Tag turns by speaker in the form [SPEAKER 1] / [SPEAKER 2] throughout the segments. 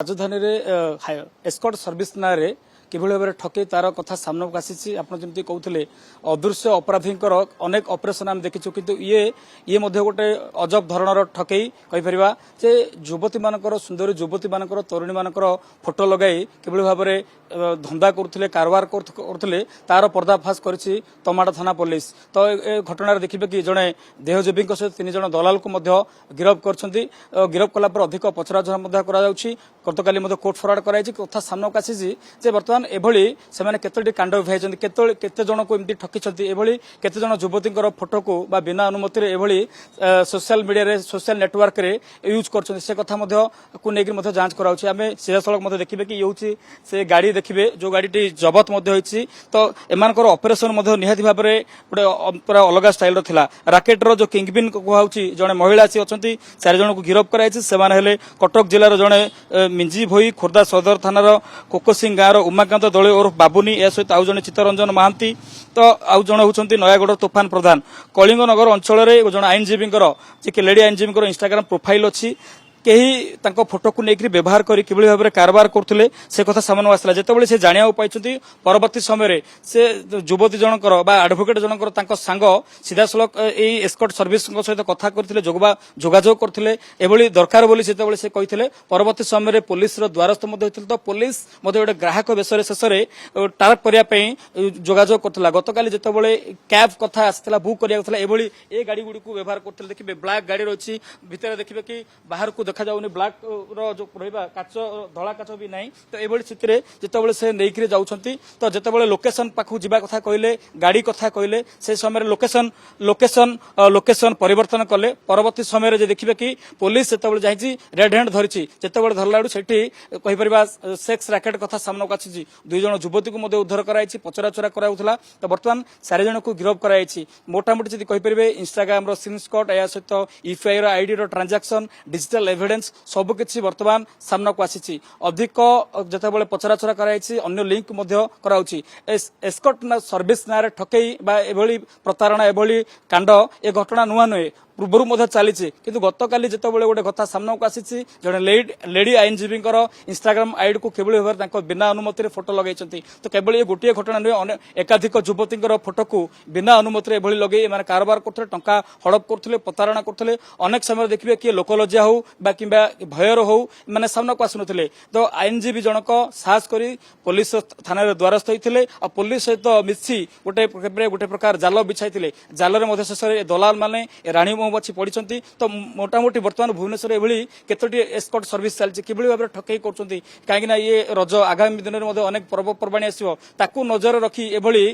[SPEAKER 1] राजधानी escort service ना किभଳି भाव ठके तार कथा सामना को आसी आपड़ी कहते अदृश्य अपराधी अनेक ऑपरेशन आम देखीचु किंतु ये गोटे अजब धरणर ठकई कहीपर जे युवती मानकर सुंदर युवती मानकर तरुणी मानकर फोटो लगाई किभଳି भाव धंदा करुले कारबार करुले तार पर्दाफाश करिछि तमाड़ थाना पुलिस। तो ए घटना देखिए कि जड़े देहजीवी सहित 3 जन दलाल को गिरफ कर गिरफ कलापर अधिक पचराउचरा गतकाली कोर्ट फरवर्ड कराई कथा सामना को आसी बर्तमान एभली से केतोटी कांड भाई केते जन को एमती ठकी एभली केते जन युवती फोटो को बा बिना अनुमति एभली सोशल मीडिया सोशल नेटवर्क रे यूज कर से कथा को लेकिन जांच कराउछि। आमे सीधा सड़क देखिए कि ये से गाड़ी देखिए जो गाड़ी जबत होती तो एमानकर ऑपरेशन निहाती भाव में गोटे पूरा अलग स्टाइल थिला। राकेटर जो किंगपिन कहूँ जड़े महिला सी अच्छा 4 जन को गिरफ कराई कटक जिलार जड़े मिंजी भोई खोर्धा सदर थानार कोकोसिंह गाँव उमाकांत दले और बाबुनी ए सहित आउ जड़े चित्तरंजन महांती तो आउ जड़े होती नयागढ़ तोफान प्रधान कलिंग नगर अंचल जड़े आईनजीवी जी लेडी आईनजीवी इंस्टाग्राम प्रोफाइल अच्छी कहीं फोटो को लेकर व्यवहार करी किभଳି भाव में कारबार करते से कथा सामने आसला जितेबाला से जाना पाई परवर्ती समय से युवती जनकर एडवोकेट जनकर सांग सीधा सड़क एस्कॉर्ट सर्विस सहित कथा करते जोगाजोग करते एभली दरकार बोली से कहते परवर्ती समय पुलिस द्वारस्थ होते तो पुलिस गोटे ग्राहक बेस शेष में टार्प करने जोगाजोग करता। गतकाली जितेबाला कैब कथा आसाला बुक कराया ए गाड़ी गुड़ी को व्यवहार करते देखिए ब्लैक गाड़ी रही भितर देखिए कि बाहर को देखा जाऊनी ब्लैक जो रहा काच धला काच भी नहीं तो ये स्थिति में जितेबाला से नहीं जाऊँगी तो जितेबाला लोकेशन पाखु जावा कथा कहले गाड़ी कथा कहले से समय लोकेशन परिवर्तन कले परवर्ती समय देखिए कि पुलिस जितेबाला जाइए रेड हैंड धरी जितेबाला धरला से कहीपर सेक्स रैकेट कथा सामना को आसी 2 जन युवती को उद्धार कराई पचराउचरा कराउथला तो बर्तमान 4 जन को गिरफ कराई मोटामोटी जब कहीपर इंस्टाग्राम स्क्रीनशॉट या सहित UPI ID transaction digital evidence सबकिछि वर्तमान सामना को आसी अधिक जितेबाला पचराउचरा कराई अन्य लिंक कराउछि एस्कॉर्ट सर्विस ना ठकई एभली प्रतारणा एभली कांड ए घटना नुआ नुहे पूर्व चली किंतु गतकाली जितेबाला गोटे कथा सामना को आसी जड़े लेडी आईनजीवी इंस्टाग्राम आईडी को किभଳି भाव बिना अनुमति फोटो लगे तो केवल ये गोटे घटना नुहे एकाधिक युवती फोटो को बिना अनुमति एभली लगे कारबार करते टंका हड़प करते प्रतारणा करते अनेक समय देखिए किए लोकलज्जा हो कि भयर हो मैंने सामना को आसुन तो आईनजीवी जनक साहस कर पुलिस थाना द्वारस्थ होते और पुलिस सहित मिसी गोटे प्रकार जाल बिछाई जाल शेष दलाल मैंने राणी बची पड़ी तो मोटामोटी बर्तमान भुवनेश्वर एभली केतोटी एस्कॉर्ट सर्विस चलती किभଳି भाव ठकई कर कहीं ये रज आगामी दिन में अनेक पर्वपर्वाणी आसो ताकू नजर रखी एभली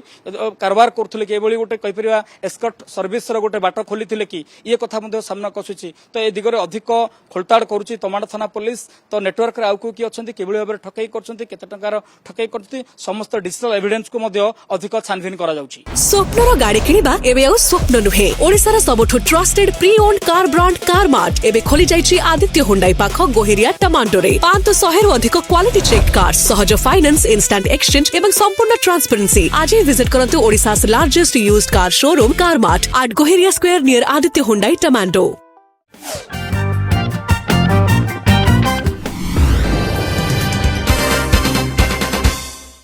[SPEAKER 1] कारबार करते कि गोटे कहीपर एस्कॉर्ट सर्विस गोटे बाट खोली कि ये कथा सामना कसुची तो ए दिगरे अधिक खोलताड़ करुच्ची तमाड़ थाना पुलिस तो नेटवर्क आउ किए अच्छा किभଳି भाव ठकई कर ठकई कर समस्त डिजिटल एविडेंस को अधिक छानभिन करा जाउची।
[SPEAKER 2] स्वप्नर गाड़ी किनिबा एबे आ स्वप्न नुहे ओडिसार सबठु trusted pre owned car brand car mart एबे खोली जाइछि आदित्य हुंडाई पाख गोहेरिया टमाटोरे 500 रु अधिक क्वालिटी चेक कार सहज फाइनेंस इंस्टेंट एक्सचेंज एवं संपूर्ण ट्रांसपेरेंसी आज ही विजिट करंतु Odisha's largest used car showroom car mart at Goheria square near Aditya Hyundai tomato.